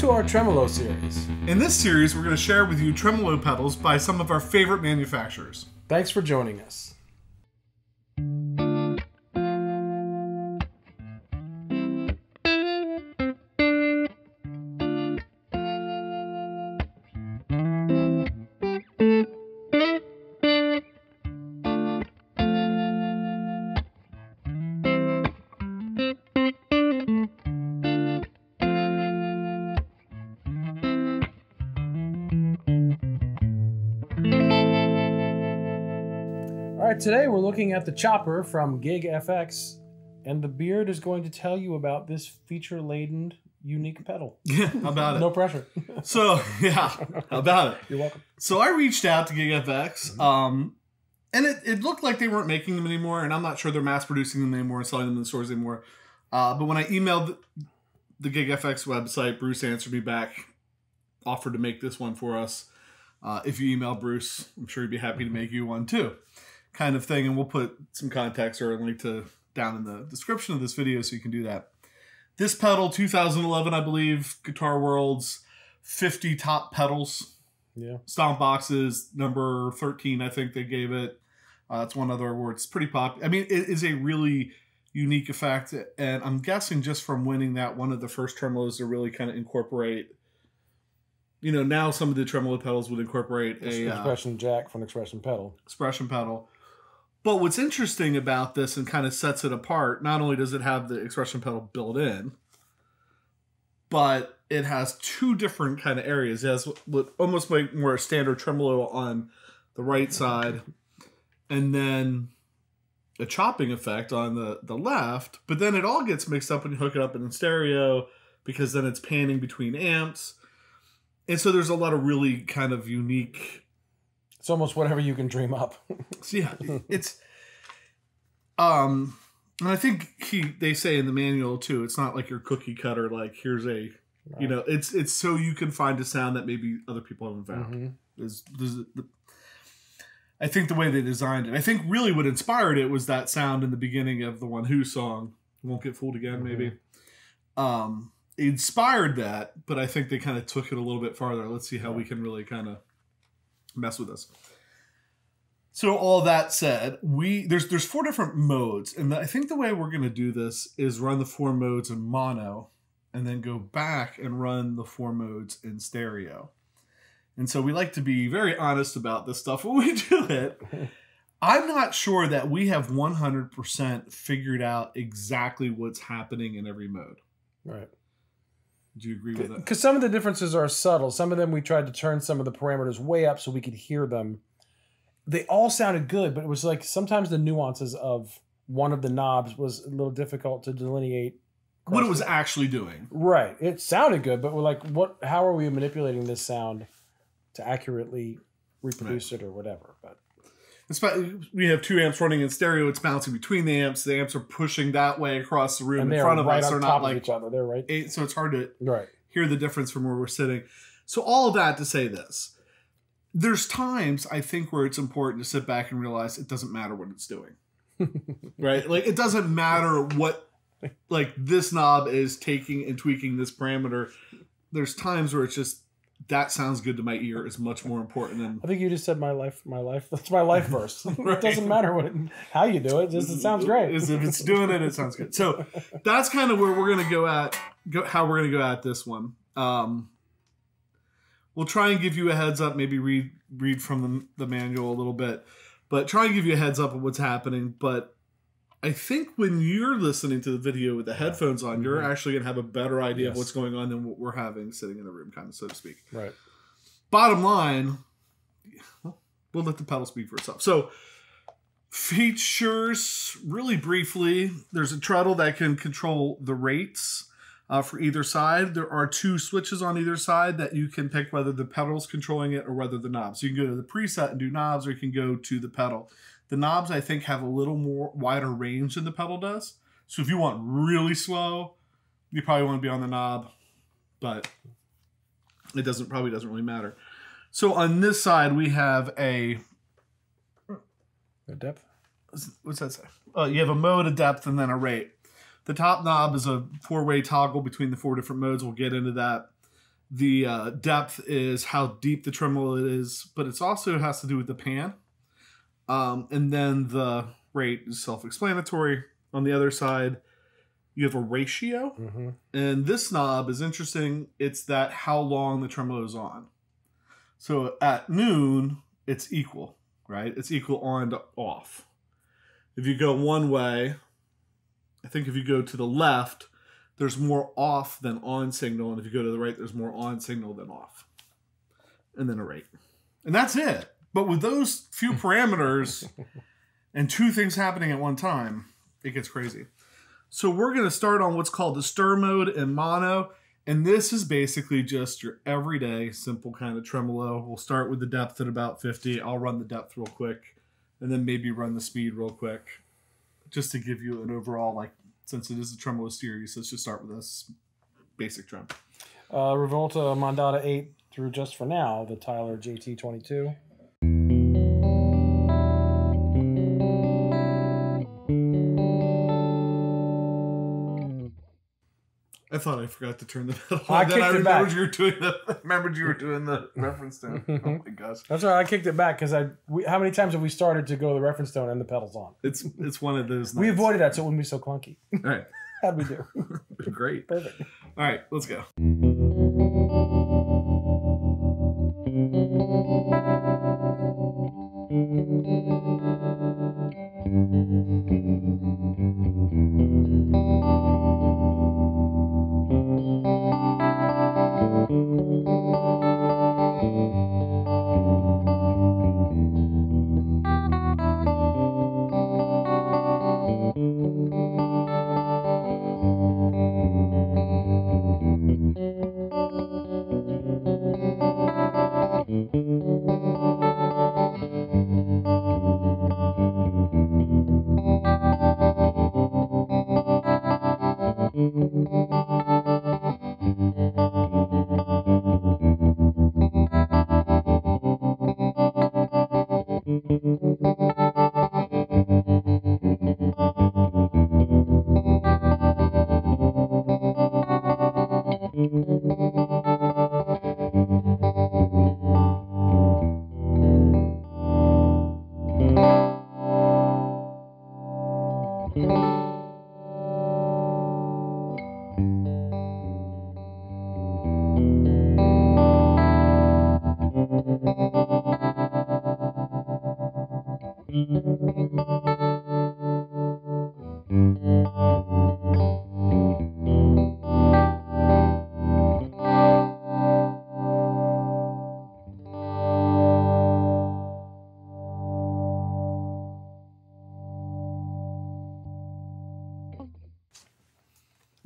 to our Tremolo series. In this series, we're going to share with you tremolo pedals by some of our favorite manufacturers. Thanks for joining us. Alright, today we're looking at the Chopper from Gig FX, and the Beard is going to tell you about this feature-laden, unique pedal. Yeah, how about it? No pressure. So, yeah, how about it? You're welcome. So I reached out to Gig FX, and it looked like they weren't making them anymore, and I'm not sure they're mass-producing them anymore and selling them in the stores anymore. But when I emailed the Gig FX website, Bruce answered me back, offered to make this one for us. If you email Bruce, I'm sure he'd be happy to make you one too. Kind of thing, and we'll put some context or a link to down in the description of this video so you can do that. This pedal, 2011, I believe, Guitar World's 50 top pedals. Yeah. Stompboxes, number 13, I think they gave it. It's one other award. It's pretty popular. I mean, it is a really unique effect, and I'm guessing just from winning that, one of the first tremolos to really kind of incorporate. You know, now some of the tremolo pedals would incorporate a expression jack from expression pedal. Expression pedal. But what's interesting about this and kind of sets it apart, not only does it have the expression pedal built in, but it has two different kind of areas. It has what almost like more a standard tremolo on the right side, and then a chopping effect on the left. But then it all gets mixed up when you hook it up in stereo, because then it's panning between amps. And so there's a lot of really kind of unique... It's almost whatever you can dream up. So yeah, it's... and I think they say in the manual too, it's not like your cookie cutter, like here's a... Right. You know, it's so you can find a sound that maybe other people haven't found. Mm-hmm. I think the way they designed it. I think really what inspired it was that sound in the beginning of the One Who song, Won't Get Fooled Again, maybe. It inspired that, but I think they kind of took it a little bit farther. Let's see how we can really kind of mess with this. So all that said, there's 4 different modes, and I think the way we're going to do this is run the 4 modes in mono, and then go back and run the 4 modes in stereo. And so we like to be very honest about this stuff when we do it. I'm not sure that we have 100% figured out exactly what's happening in every mode. Right. Do you agree with that? Because some of the differences are subtle. Some of them we tried to turn some of the parameters way up so we could hear them. They all sounded good, but it was like sometimes the nuances of one of the knobs was a little difficult to delineate what it was actually doing. Right. It sounded good, but we're like, how are we manipulating this sound to accurately reproduce it or whatever? But we have 2 amps running in stereo. It's bouncing between the amps. The amps are pushing that way across the room and in front of right us. They're not like each other. They're right. So it's hard to right. hear the difference from where we're sitting. So all of that to say this. There's times, I think, where it's important to sit back and realize it doesn't matter what it's doing. Right? Like, it doesn't matter what, like, this knob is taking and tweaking this parameter. There's times where it's just, that sounds good to my ear is much more important than... I think you just said my life. That's my life verse. Right. It doesn't matter how you do it. Just it sounds great. If it's doing it, it sounds good. So that's kind of where we're going to how we're going to go at this one. We'll try and give you a heads up, maybe read from the manual a little bit, but try and give you a heads up of what's happening. But I think when you're listening to the video with the headphones on, you're actually going to have a better idea of what's going on than what we're having sitting in the room, kind of, so to speak. Right. Bottom line, we'll let the pedal speak for itself. So features, really briefly, there's a treadle that can control the rates for either side. There are 2 switches on either side that you can pick whether the pedal's controlling it or whether the knobs. So you can go to the preset and do knobs, or you can go to the pedal. The knobs, I think, have a little more wider range than the pedal does. So if you want really slow, you probably want to be on the knob, but it probably doesn't really matter. So on this side, we have a depth. What's that say? You have a mode, a depth, and then a rate. The top knob is a 4-way toggle between the 4 different modes. We'll get into that. The depth is how deep the tremolo is, but it also has to do with the pan. And then the rate is self-explanatory. On the other side, you have a ratio. Mm-hmm. And this knob is interesting. It's that how long the tremolo is on. So at noon, it's equal, right? It's equal on to off. If you go one way, I think if you go to the left, there's more off than on signal. And if you go to the right, there's more on signal than off. And then a rate. And that's it. But with those few parameters and two things happening at one time, it gets crazy. So we're going to start on what's called the stir mode in mono. And this is basically just your everyday simple kind of tremolo. We'll start with the depth at about 50. I'll run the depth real quick. And then maybe run the speed real quick. Just to give you an overall, like, since it is a tremolo series, let's just start with this basic trem. Revolta Mondata 8 through just for now, the Tyler JT22. I thought I forgot to turn the pedal I on. Then I kicked it remembered back. you were doing the reference tone. Oh my gosh. That's right. I kicked it back because how many times have we started to go the reference tone and the pedal's on? It's one of those nights. We avoided that so it wouldn't be so clunky. All right. How'd we do? Great. Perfect. All right, let's go.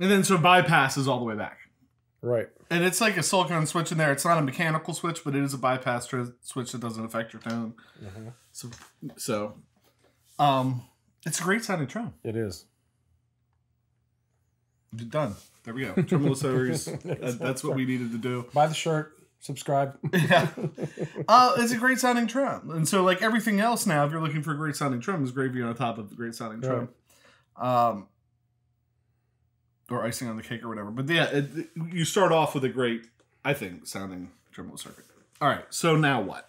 And then so bypass is all the way back. Right. And it's like a silicone switch in there. It's not a mechanical switch, but it is a bypass switch that doesn't affect your tone. Mm-hmm. So it's a great sounding trem. It is. Done. There we go. Tremolo series. That's what we needed to do. Buy the shirt. Subscribe. Yeah. It's a great sounding trem. And so like everything else now, if you're looking for a great sounding trem, is gravy on top of the great sounding trem. Right. Or icing on the cake or whatever. But yeah, you start off with a great, I think, sounding tremolo circuit. All right, so now what?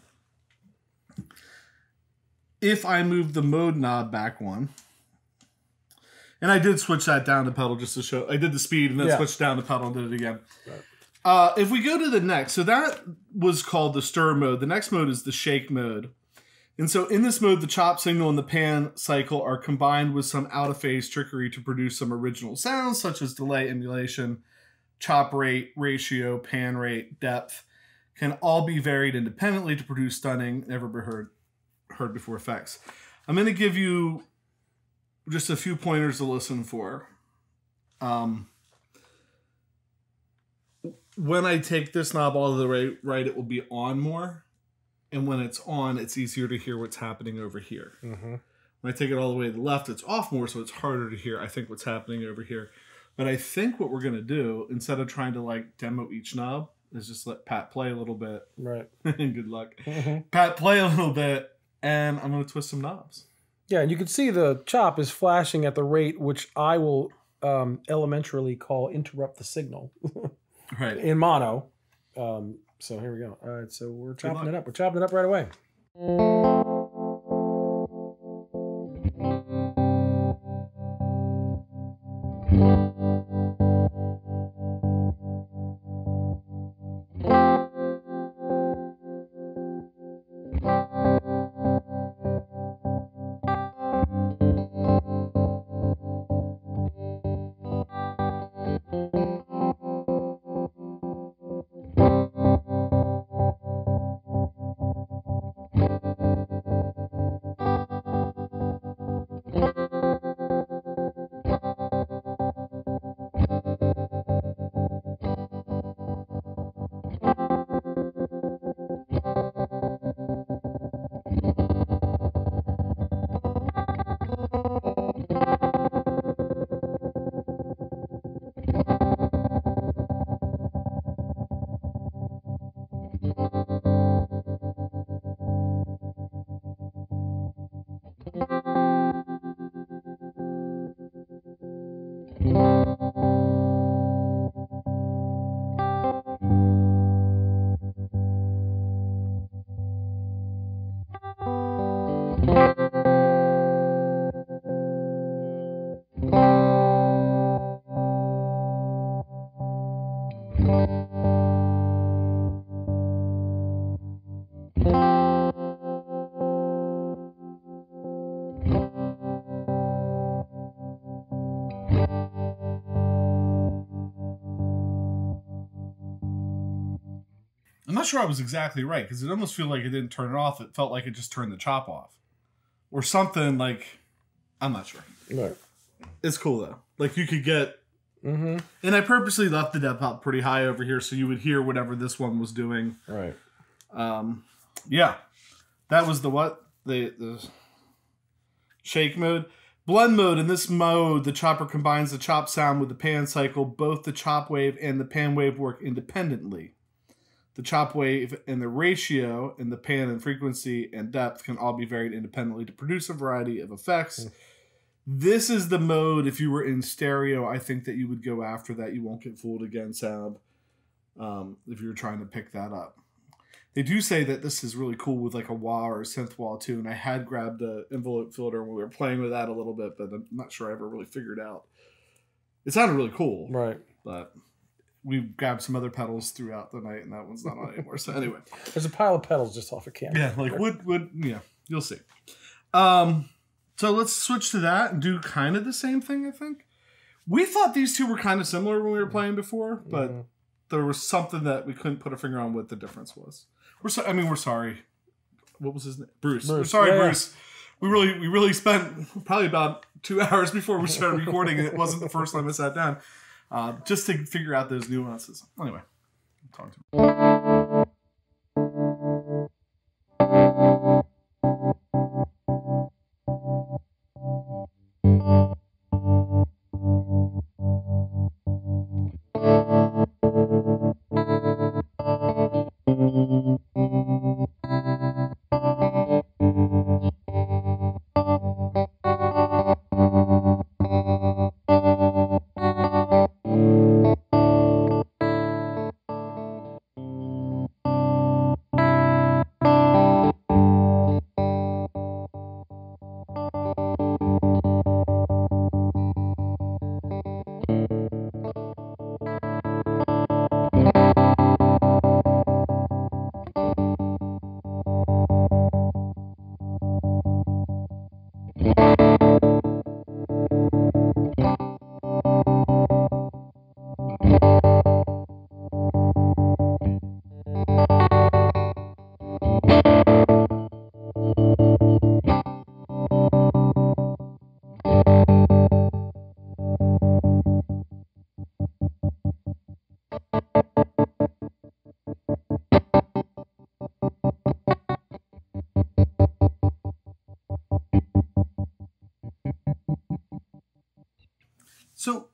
If I move the mode knob back one, and I did switch that down to pedal just to show, I did the speed and then switched down to pedal and did it again. Right. If we go to the next, so that was called the stir mode. The next mode is the shake mode. And so in this mode, the chop signal and the pan cycle are combined with some out-of-phase trickery to produce some original sounds, such as delay, emulation, chop rate, ratio, pan rate, depth, can all be varied independently to produce stunning, never heard before effects. I'm going to give you just a few pointers to listen for. When I take this knob all the way right, it will be on more. And when it's on, it's easier to hear what's happening over here. Mm-hmm. When I take it all the way to the left, it's off more, so it's harder to hear, I think, what's happening over here. But I think what we're going to do, instead of trying to like demo each knob, is just let Pat play a little bit. Right. Good luck. Mm-hmm. Pat, play a little bit, and I'm going to twist some knobs. Yeah, and you can see the chop is flashing at the rate, which I will elementarily call interrupt the signal. Right. In mono. So here we go. All right, so we're chopping it up. We're chopping it up right away. I'm not sure I was exactly right because it almost felt like it didn't turn it off. It felt like it just turned the chop off or something. Like, I'm not sure. Right. It's cool though. Like you could get, and I purposely left the depth up pretty high over here so you would hear whatever this one was doing. Right. Yeah, that was the shake mode. Blend mode. In this mode, the chopper combines the chop sound with the pan cycle. Both the chop wave and the pan wave work independently. The chop wave and the ratio in the pan and frequency and depth can all be varied independently to produce a variety of effects. This is the mode, if you were in stereo, I think that you would go after that. You won't get fooled again sound if you're trying to pick that up. They do say that this is really cool with like a wah or a synth wah too, and I had grabbed an envelope filter when we were playing with that a little bit, but I'm not sure I ever really figured out. It sounded really cool. Right. But we grabbed some other pedals throughout the night, and that one's not on anymore. So anyway. There's a pile of pedals just off a camera. Yeah, like would yeah, you'll see. So let's switch to that and do kind of the same thing, I think. We thought these two were kind of similar when we were playing before, but there was something that we couldn't put a finger on what the difference was. We're sorry. What was his name? Bruce. We're sorry, Bruce. We really spent probably about 2 hours before we started recording, and it wasn't the first time I sat down. Just to figure out those nuances. Anyway, talk to him. So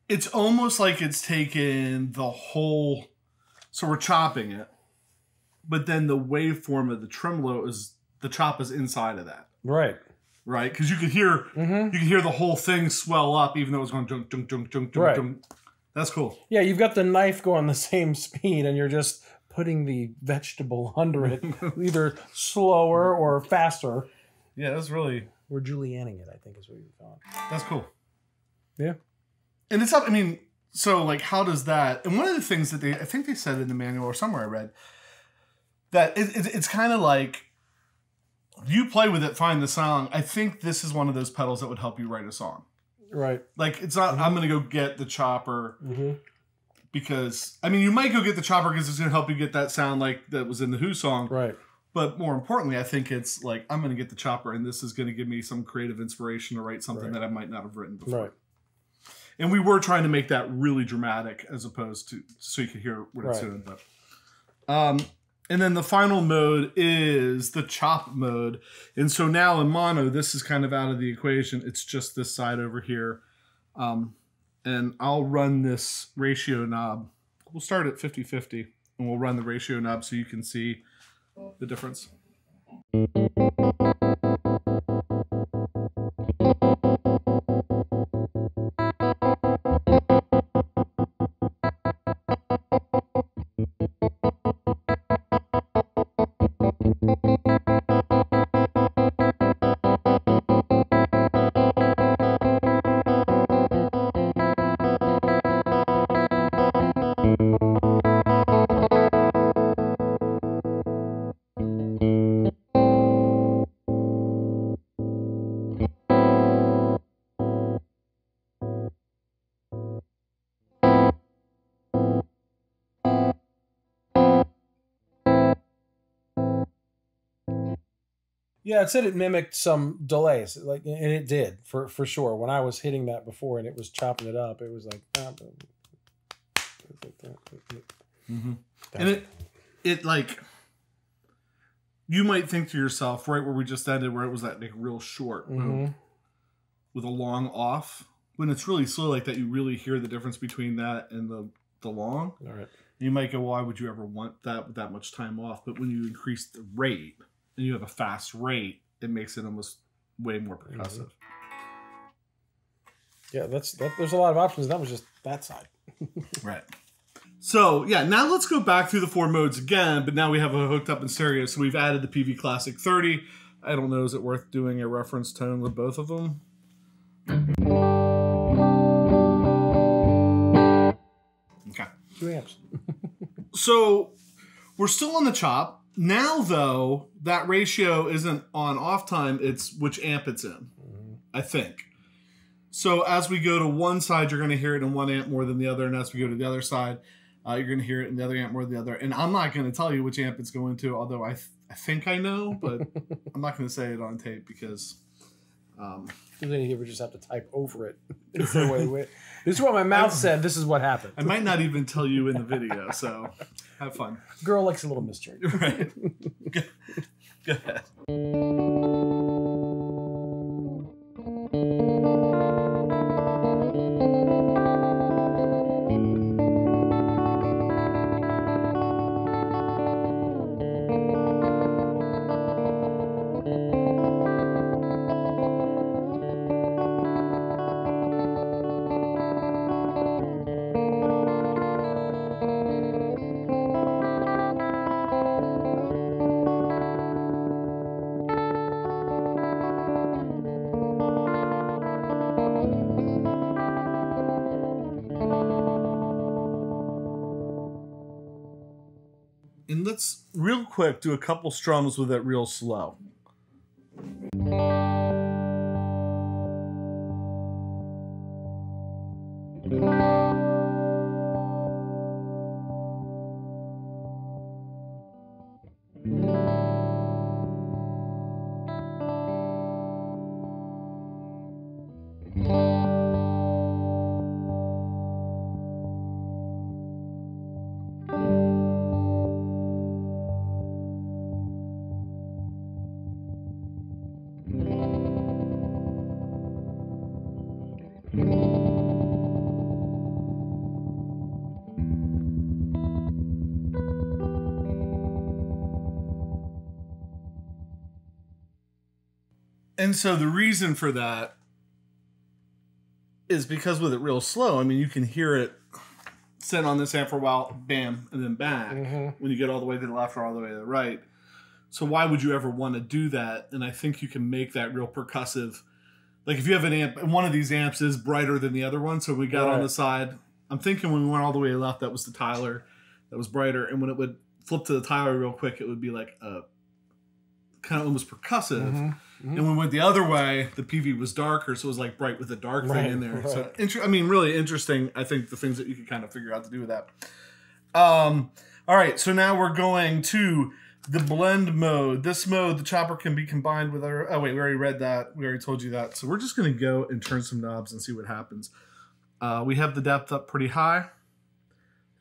it's almost like it's taken the whole, so we're chopping it, but then the waveform of the tremolo is, the chop is inside of that. Right. Right? Because you could hear the whole thing swell up, even though it was going junk, junk, junk, junk, junk, right. junk. That's cool. Yeah, you've got the knife going the same speed, and you're just putting the vegetable under it, either slower or faster. Yeah, that's really... We're Julianning it, I think is what you're calling it. That's cool. Yeah. And it's up, I mean, so like how does that... And one of the things that I think they said in the manual or somewhere I read, that it's kind of like, you play with it, find the song. I think this is one of those pedals that would help you write a song. Right. Like, it's not, I'm going to go get the chopper because, I mean, you might go get the chopper because it's going to help you get that sound like that was in the Who song. Right. But more importantly, I think it's like, I'm going to get the chopper and this is going to give me some creative inspiration to write something that I might not have written before. Right. And we were trying to make that really dramatic as opposed to, so you could hear what it's doing. But, and then the final mode is the chop mode. And so now in mono, this is kind of out of the equation. It's just this side over here. And I'll run this ratio knob. We'll start at 50-50 and we'll run the ratio knob so you can see the difference. Yeah, it said it mimicked some delays, like, and it did for sure. When I was hitting that before and it was chopping it up, it was like, and it like, you might think to yourself, right where we just ended, where it was that like real short with a long off. When it's really slow like that, you really hear the difference between that and the long. All right. You might go, why would you ever want that with that much time off? But when you increase the rate and you have a fast rate, it makes it almost way more percussive. Yeah, there's a lot of options. That was just that side. Right. So, yeah, now let's go back through the 4 modes again, but now we have it hooked up in stereo. So we've added the PV Classic 30. I don't know, is it worth doing a reference tone with both of them? Okay. 2 amps. So we're still on the chop. Now, though, that ratio isn't on off time. It's which amp it's in, I think. So as we go to one side, you're going to hear it in 1 amp more than the other. And as we go to the other side, you're going to hear it in the other amp more than the other. And I'm not going to tell you which amp it's going to, although I think I know, but I'm not going to say it on tape because... then you would just have to type over it. This is what my mouth said. This is what happened. I might not even tell you in the video, so have fun. Girl likes a little mystery. Right. Go ahead. And let's real quick do a couple strums with it real slow. And so the reason for that is because with it real slow, I mean, you can hear it sit on this amp for a while, bam, and then back when you get all the way to the left or all the way to the right. So why would you ever want to do that? And I think you can make that real percussive. Like if you have an amp, and one of these amps is brighter than the other one, so we got on the side. I'm thinking when we went all the way left, that was the Tyler that was brighter. And when it would flip to the Tyler real quick, it would be like a kind of almost percussive. And when we went the other way, the PV was darker, so it was like bright with a dark thing in there. So, I mean, really interesting, I think, the things that you can kind of figure out to do with that. All right, so now we're going to the blend mode. This mode, the chopper can be combined with our... Oh, wait, we already read that. We already told you that. So we're just going to go and turn some knobs and see what happens. We have the depth up pretty high.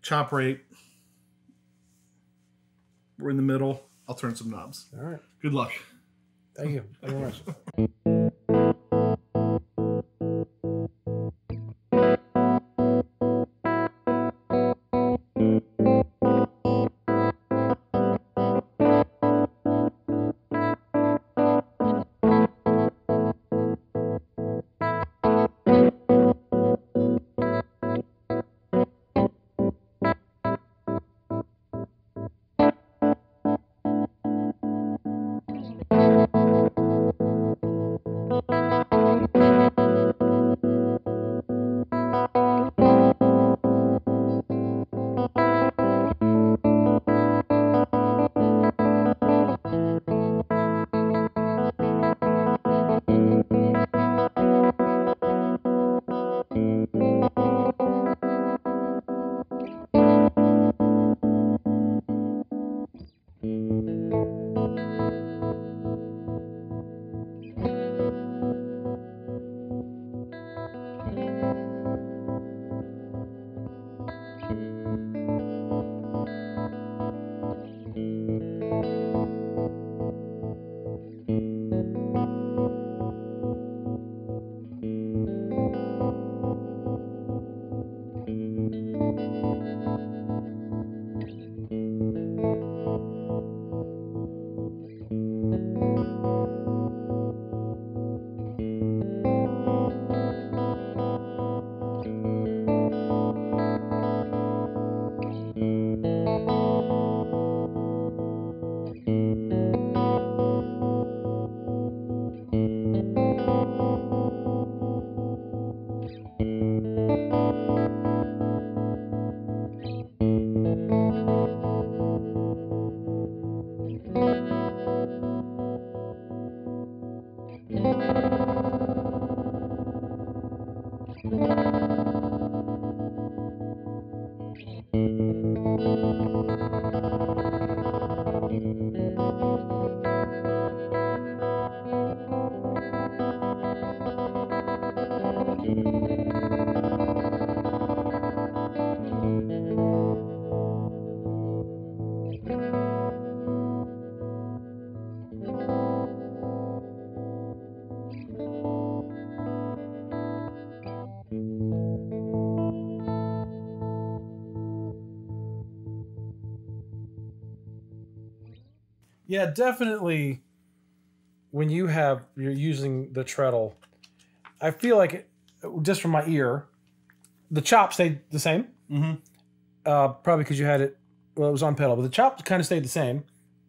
Chop rate. We're in the middle. I'll turn some knobs. All right. Good luck. Thank you. Thank you very much. Yeah, definitely. When you're using the treadle, I feel like just from my ear, the chop stayed the same. Probably because you had it. Well, it was on pedal, but the chop kind of stayed the same.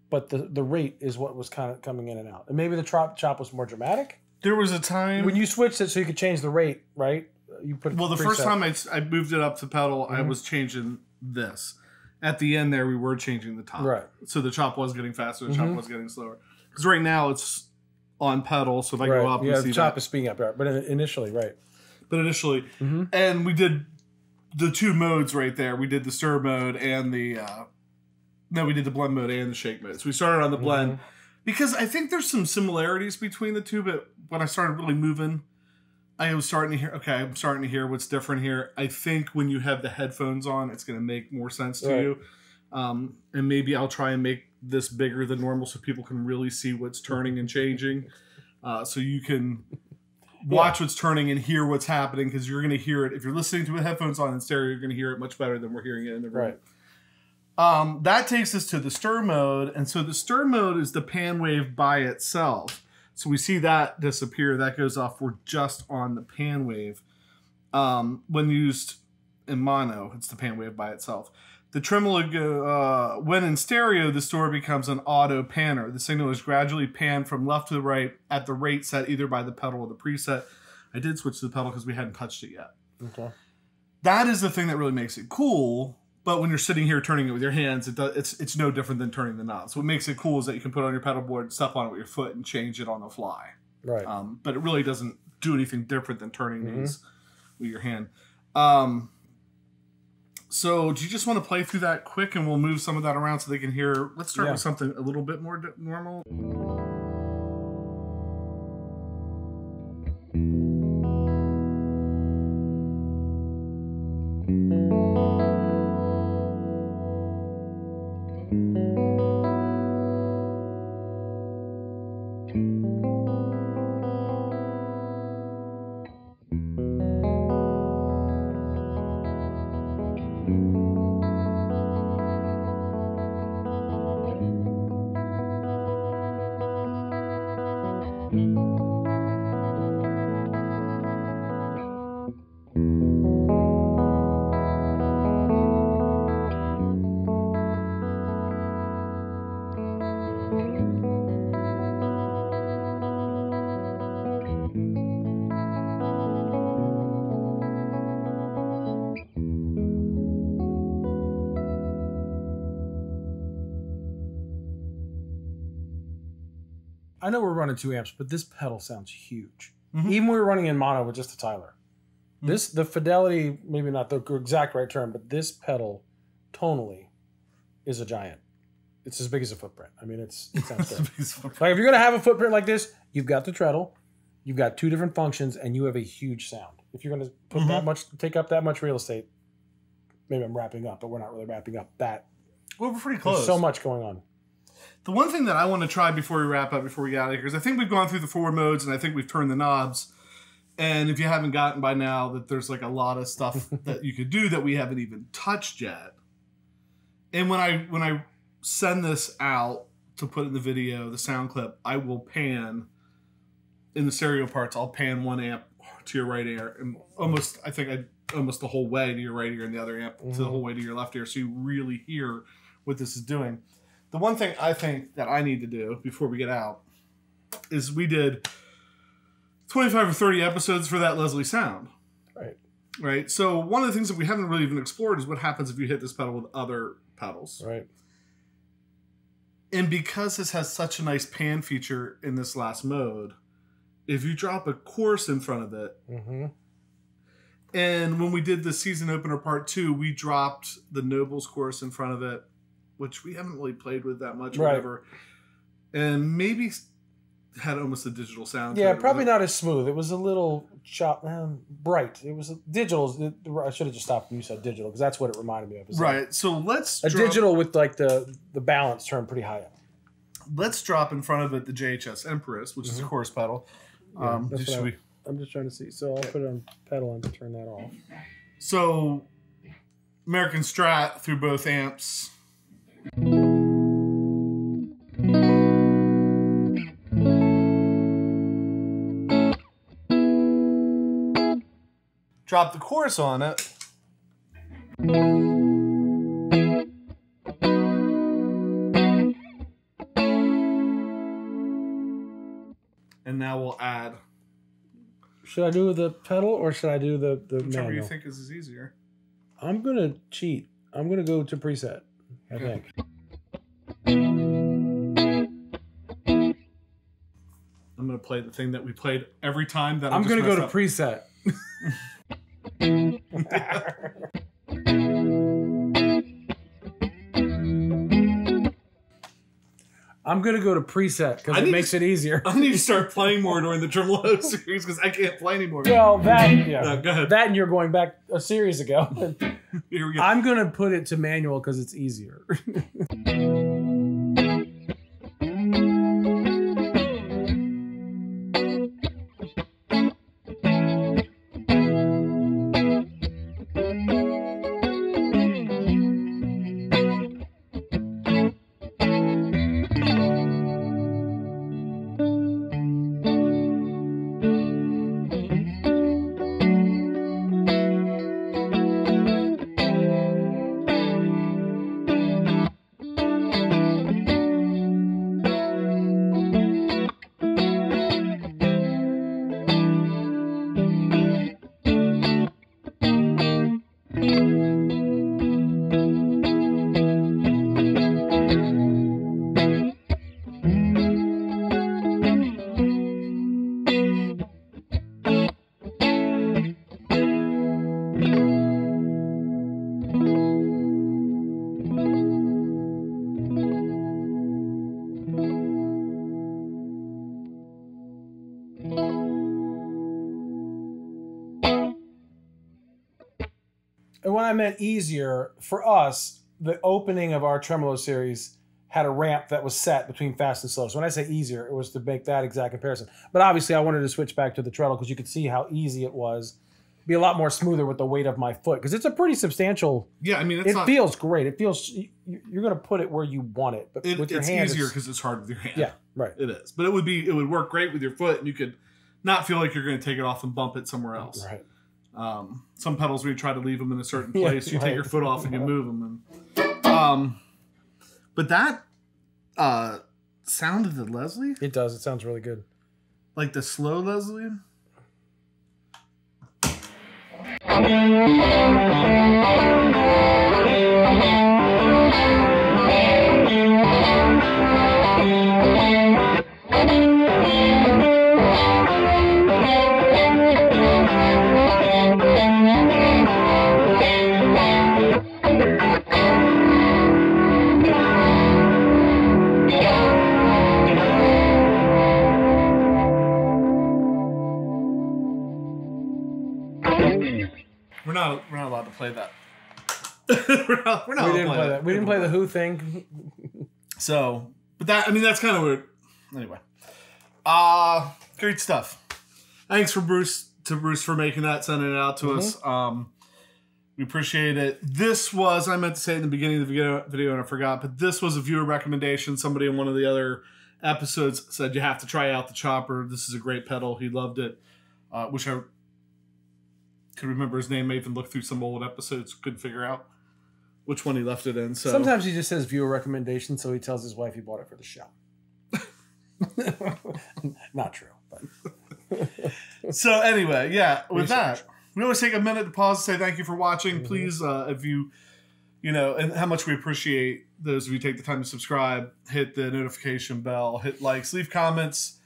But the rate is what was kind of coming in and out, and maybe the chop was more dramatic. There was a time when you switched it so you could change the rate, right? You put the first time I moved it up to pedal, I was changing this. At the end there, we were changing the top. Right. So the chop was getting faster, the chop was getting slower. Because right now it's on pedal, so if I go up, you see the chop is speeding up, right? But initially, right. And we did the two modes right there. We did the stir mode and we did the blend mode and the shake mode. So we started on the blend. Because I think there's some similarities between the two, but when I started really moving, I was starting to hear, I'm starting to hear what's different here. I think when you have the headphones on, it's going to make more sense to you. And maybe I'll try and make this bigger than normal so people can really see what's turning and changing. So you can watch what's turning and hear what's happening, because you're going to hear it. If you're listening to headphones on in stereo, you're going to hear it much better than we're hearing it in the room. Right. That takes us to the stir mode. And so the stir mode is the pan wave by itself. So we see that disappear. That goes off. We're just on the pan wave. when used in mono, it's the pan wave by itself. The tremolo, when in stereo, the store becomes an auto panner. The signal is gradually panned from left to the right at the rate set either by the pedal or the preset. I did switch to the pedal because we hadn't touched it yet. Okay. That is the thing that really makes it cool. But when you're sitting here turning it with your hands, it's no different than turning the knob. So what makes it cool is that you can put it on your pedal board, step on it with your foot, and change it on the fly. Right. But it really doesn't do anything different than turning these with your hand. So do you just want to play through that quick, and we'll move some of that around so they can hear? Let's start with something a little bit more normal. I know we're running 2 amps, but this pedal sounds huge. Even when we were running in mono with just a Tyler. The fidelity, maybe not the exact right term, but this pedal tonally is a giant. It's as big as a footprint. I mean, it sounds good. Like if you're going to have a footprint like this, you've got the treadle, you've got 2 different functions, and you have a huge sound. If you're going to put that much, take up that much real estate, maybe I'm wrapping up, but we're not really wrapping up that. Well, we're pretty close. There's so much going on. The one thing that I want to try before we wrap up, before we get out of here, is I think we've gone through the 4 modes, and I think we've turned the knobs. And if you haven't gotten by now that there's like a lot of stuff that you could do that we haven't even touched yet. And when I send this out to put in the video, the sound clip, I will pan in the stereo parts. I'll pan 1 amp to your right ear, and almost the whole way to your right ear, and the other amp to the whole way to your left ear, so you really hear what this is doing. The one thing I think that I need to do before we get out is we did 25 or 30 episodes for that Leslie sound. Right. So one of the things that we haven't really even explored is what happens if you hit this pedal with other pedals. Right. And because this has such a nice pan feature in this last mode, if you drop a chorus in front of it, and when we did the season opener part 2, we dropped the Nobles chorus in front of it, which we haven't really played with that much, whatever. And maybe had almost a digital sound. Yeah, probably not as smooth. It was a little bright. It was digital. I should have just stopped when you said digital, because that's what it reminded me of. Right. Like so let's digital with like the balance turned pretty high up. Let's drop in front of it the JHS Empress, which is a chorus pedal. I'm just trying to see. So I'll put it on pedal and turn that off. So American Strat through both amps. Drop the chorus on it. And now we'll add. Should I do the pedal or should I do the whichever manual? you think is easier. I'm going to cheat. I'm going to go to preset, I think. I'm going to play the thing that we played every time. That I'm going to go to preset. I'm going to go to preset because it makes it easier. I need to start playing more during the Tremolo series because I can't play anymore. Well, that, yeah. No, go ahead. That and you're going back a series ago. Here we go. I'm going to put it to manual because it's easier. when I meant easier, for us, the opening of our Tremolo series had a ramp that was set between fast and slow. So when I say easier, it was to make that exact comparison. But obviously, I wanted to switch back to the treadle because you could see how easy it was. Be a lot more smoother with the weight of my foot because it's a pretty substantial. Yeah, I mean, it feels great. It feels you're going to put it where you want it, but with your hand, it's easier because it's hard with your hand. Yeah, right. It is, but it would work great with your foot, and you could not feel like you're going to take it off and bump it somewhere else. Right. Some pedals where you try to leave them in a certain place, you take your foot off and you move them. But that sounded the Leslie. It does. It sounds really good. Like the slow Leslie. We're not allowed to play that. we're not we didn't play that. We didn't play the Who thing. So, but that's kind of weird. Anyway, great stuff. Thanks for Bruce for making that, sending it out to us. We appreciate it. This was, I meant to say in the beginning of the video and I forgot, but this was a viewer recommendation. Somebody in one of the other episodes said you have to try out the Chopper. This is a great pedal. He loved it. Wish I could remember his name. I even looked through some old episodes, couldn't figure out which one he left it in. So sometimes he just says viewer recommendation, so he tells his wife he bought it for the show. Not true, but so anyway, yeah. With that, we always take a minute to pause and say thank you for watching. Please, if you know, and how much we appreciate those of you take the time to subscribe, hit the notification bell, hit likes, leave comments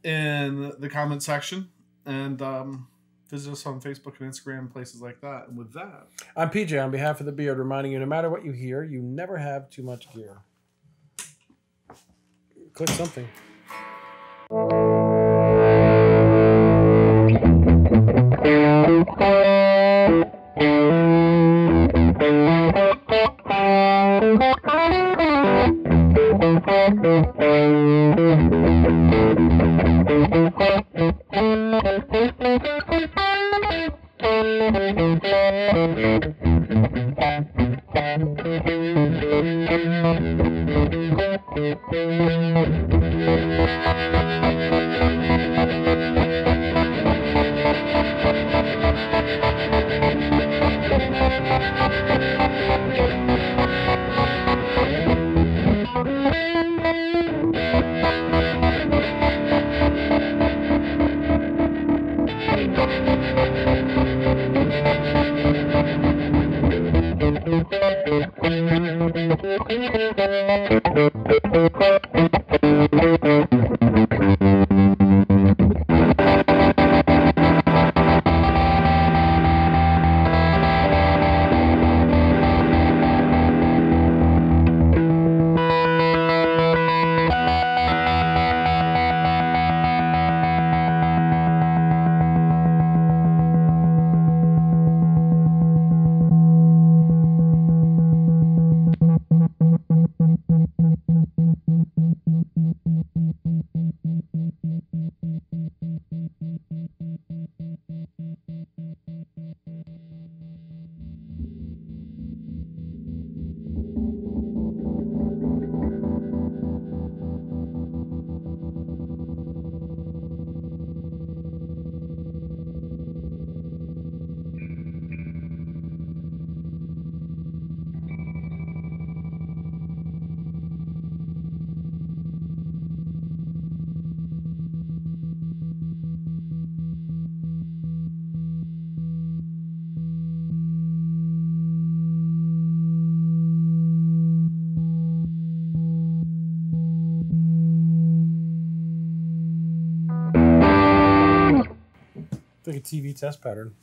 in the comment section, and visit us on Facebook and Instagram, places like that. And with that, I'm PJ on behalf of the Beard, reminding you, no matter what you hear, you never have too much gear. Click something. It's like a TV test pattern.